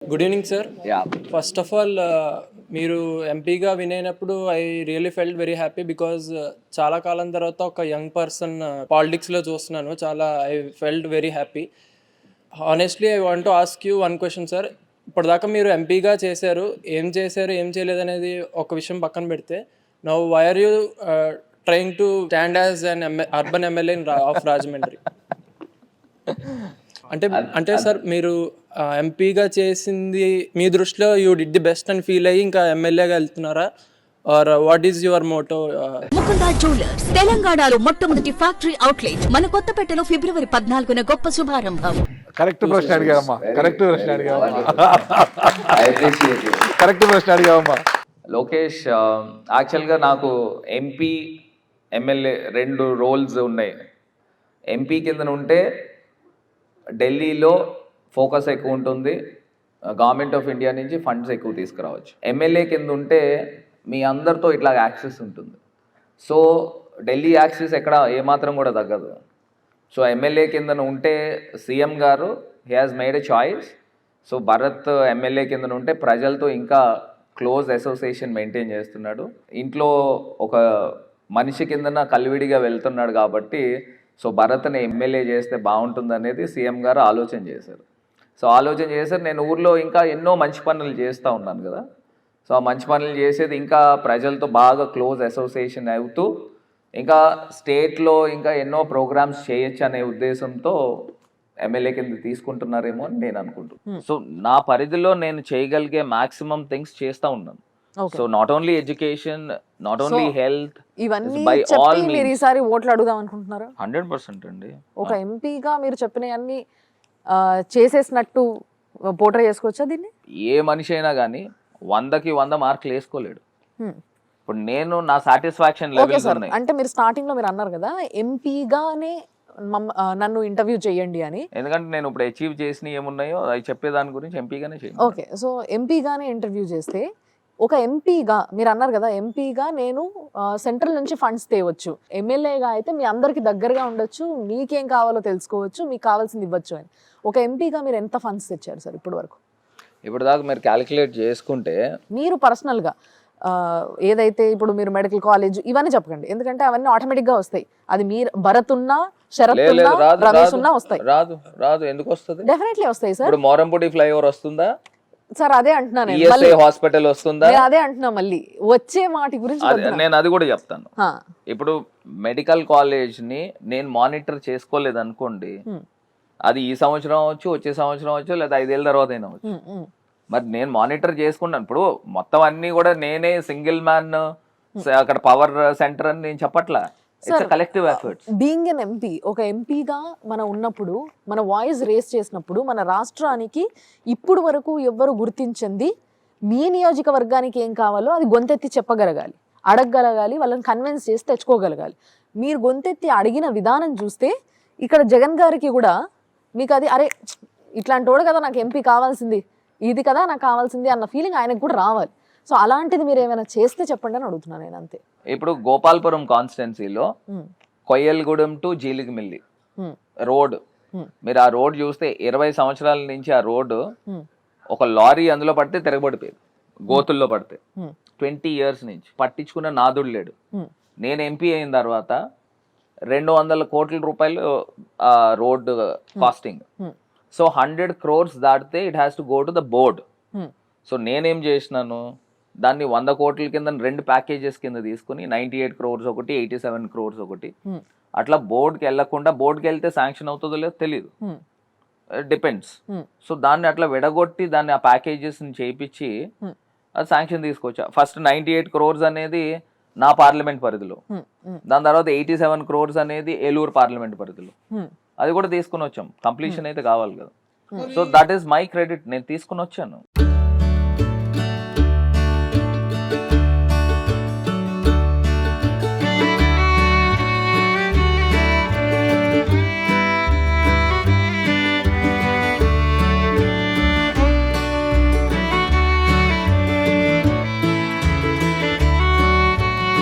Good evening sir. Yeah. First of all మీరు ఎంపీగా win అయినప్పుడు I really felt very happy because చాలా కాలం తర్వాత ఒక యంగ్ పర్సన్ పాలిటిక్స్లో చూస్తున్నాను. చాలా I felt very happy. Honestly I want to ask you one question sir. ఇప్పటిదాకా మీరు ఎంపీగా చేశారు, ఏం చేయలేదు అనేది ఒక విషయం పక్కన పెడితే, now why are you trying to stand as an urban MLA of Rajahmundry? అంటే సార్ మీరు ఎంపీగా చేసింది మీ దృష్టిలో యూ డిడ్ ది బెస్ట్ అని ఫీల్ అయ్యి ఇంకా ఎమ్మెల్యేగా వెళ్తున్నారా, or what is your motto? Mukunda jewellers తెలంగాణలో మొట్టమొదటి ఫ్యాక్టరీ అవుట్లెట్ మన కొత్తపేటలో ఫిబ్రవరి 14న గొప్ప శుభారంభం. కరెక్ట్ ప్రశ్న అడిగావమ్మా. లోకేష్, యాక్చువల్గా నాకు ఎంపీ ఎమ్మెల్యే రెండు రోల్స్ ఉన్నాయి. ఎంపీ కింద ఉంటే ఢిల్లీలో ఫోకస్ ఎక్కువ ఉంటుంది, గవర్నమెంట్ ఆఫ్ ఇండియా నుంచి ఫండ్స్ ఎక్కువ తీసుకురావచ్చు. ఎమ్మెల్యే కింద ఉంటే మీ అందరితో ఇట్లా యాక్సెస్ ఉంటుంది. సో ఢిల్లీ యాక్సెస్ ఎక్కడ ఏమాత్రం కూడా తగ్గదు. సో ఎమ్మెల్యే కింద ఉంటే సీఎం గారు he has made a choice. So Bharat MLA కింద ఉంటే ప్రజలతో ఇంకా క్లోజ్ అసోసియేషన్ మెయింటైన్ చేస్తున్నాడు. ఇంట్లో ఒక మనిషి కిందన కలివిడిగా వెళ్తున్నాడు కాబట్టి సో భరత్ని ఎమ్మెల్యే చేస్తే బాగుంటుంది అనేది సీఎం గారు ఆలోచన చేశారు. నేను ఊర్లో ఇంకా ఎన్నో మంచి పనులు చేస్తూ ఉన్నాను కదా. సో ఆ మంచి పనులు చేసేది ఇంకా ప్రజలతో బాగా క్లోజ్ అసోసియేషన్ అవుతూ ఇంకా స్టేట్లో ఇంకా ఎన్నో ప్రోగ్రామ్స్ చేయొచ్చు అనే ఉద్దేశంతో ఎమ్మెల్యే కింద తీసుకుంటున్నారేమో అని నేను అనుకుంటున్నాను. సో నా పరిధిలో నేను చేయగలిగే మాక్సిమం థింగ్స్ చేస్తూ ఉన్నాను. So not only education, not only health, ఇవన్నీ చెప్పి మీరు ఈసారి ఓట్లు అడుగుదాం అనుకుంటున్నారా? 100% అండి. ఒక ఎంపీగా మీరు చెప్పినవన్నీ చేసేసినట్టు పోర్ట్రే చేసుకోవచ్చా దీన్ని? ఏ మనిషి అయినా కానీ 100కి 100 మార్కులు వేసుకోలేడు. ఇప్పుడు నేను నా సాటిస్ఫాక్షన్ లెవెల్స్ ఉన్నాయి. అంటే మీరు స్టార్టింగ్ లో మీరు అన్నారు కదా ఎంపీగానే నన్ను ఇంటర్వ్యూ చేయండి అని. ఎందుకంటే నేను ఇప్పుడు అచీవ్ చేసిన ఏమున్నాయో అవి చెప్పేదాని గురించి ఎంపీగానే చేయండి. ఓకే, సో ఎంపీగానే ఇంటర్వ్యూ చేస్తే ఒక ఎంపీగా మీరు అన్నారు కదా ఎంపీగా నేను సెంట్రల్ నుంచి ఫండ్స్ తేవచ్చు, ఎమ్మెల్యేగా అయితే మీ అందరికి దగ్గరగా ఉండొచ్చు, మీకేం కావాలో తెలుసుకోవచ్చు, మీకు కావాల్సింది ఇవ్వచ్చు అని. ఒక ఎంపీగా మీరు ఎంత ఫండ్స్ తెచ్చారు సార్ ఇప్పటి వరకు? ఇప్పుడు దాకా మీరు క్యాలిక్యులేట్ చేసుకుంటే మీరు పర్సనల్గా ఏదైతే ఇప్పుడు మీరు మెడికల్ కాలేజ్ ఇవన్నీ చెప్పకండి, ఎందుకంటే అవన్నీ ఆటోమేటిక్గా వస్తాయి. అది మీరు భరత్ ఉన్నా, శరత్ ఉన్నా, రమేష్ ఉన్నా వస్తాయి. రాదు ఎందుకు వస్తుంది? డెఫినెట్లీ వస్తాయి సార్. ఇప్పుడు మోరంపూడి ఫ్లైఓవర్ వస్తుందా సార్? అదే అంటున్నాను, హాస్పిటల్ వస్తుందా? అదే అంటున్నా, మళ్ళీ వచ్చే వాటి గురించి నేను అది కూడా చెప్తాను. ఇప్పుడు మెడికల్ కాలేజ్ ని నేను మానిటర్ చేసుకోలేదు అనుకోండి, అది ఈ సంవత్సరం అవచ్చు, వచ్చే సంవత్సరం అవచ్చు, లేదా 5 ఏళ్ళ తర్వాత అయినా అవచ్చు. మరి నేను మానిటర్ చేసుకున్నాను. ఇప్పుడు మొత్తం అన్ని కూడా నేనే సింగిల్ మ్యాన్ అక్కడ పవర్ సెంటర్ అని నేను చెప్పట్లా. Collective efforts. Being an MP, ఒక ఎంపీగా మనం ఉన్నప్పుడు, మన వాయిస్ రేస్ చేసినప్పుడు, మన రాష్ట్రానికి ఇప్పుడు వరకు ఎవ్వరు గుర్తించింది మీ నియోజకవర్గానికి ఏం కావాలో అది గొంతెత్తి చెప్పగలగాలి, అడగగలగాలి, వాళ్ళని కన్విన్స్ చేసి తెచ్చుకోగలగాలి. మీరు గొంతెత్తి అడిగిన విధానం చూస్తే ఇక్కడ జగన్ గారికి కూడా మీకు అది అరే ఇట్లాంటి వాడు కదా నాకు ఎంపీ కావాల్సింది, ఇది కదా నాకు కావాల్సింది అన్న ఫీలింగ్ ఆయనకు కూడా రావాలి. సో అలాంటిది మీరు ఏమైనా చేస్తే చెప్పండి అని అడుగుతున్నాను నేను, అంతే. ఇప్పుడు గోపాల్పురం కాన్స్టిట్యున్సీలో కొయ్యల్గూడెం టు జీలిగిమిల్లి రోడ్, మీరు ఆ రోడ్ చూస్తే 20 సంవత్సరాల నుంచి ఆ రోడ్డు ఒక లారీ అందులో పడితే తిరగబడిపోయేది, గోతుల్లో పడితే. 20 years నుంచి పట్టించుకున్న నాదుడు లేడు. నేను ఎంపీ అయిన తర్వాత 200 కోట్ల రూపాయలు ఆ రోడ్ కాస్టింగ్. సో 100 crores దాటితే it has to go to the board. So నేనేం చేసినాను, దాన్ని 100 కోట్ల కింద 2 ప్యాకేజెస్ కింద తీసుకుని 98 crores ఒకటి, 87 crores ఒకటి, అట్లా బోర్డుకి వెళ్లకుండా, బోర్డుకి వెళ్తే శాంక్షన్ అవుతుందో లేదో తెలియదు, డిపెండ్స్. సో దాన్ని అట్లా విడగొట్టి దాన్ని ఆ ప్యాకేజెస్ ని చేయించి అది శాంక్షన్ తీసుకొచ్చా. ఫస్ట్ 98 crores అనేది నా పార్లమెంట్ పరిధిలో, దాని తర్వాత 87 crores అనేది ఏలూరు పార్లమెంట్ పరిధిలో, అది కూడా తీసుకుని వచ్చాం. కంప్లీషన్ అయితే కావాలి కదా. So that is my credit, నేను తీసుకుని వచ్చాను.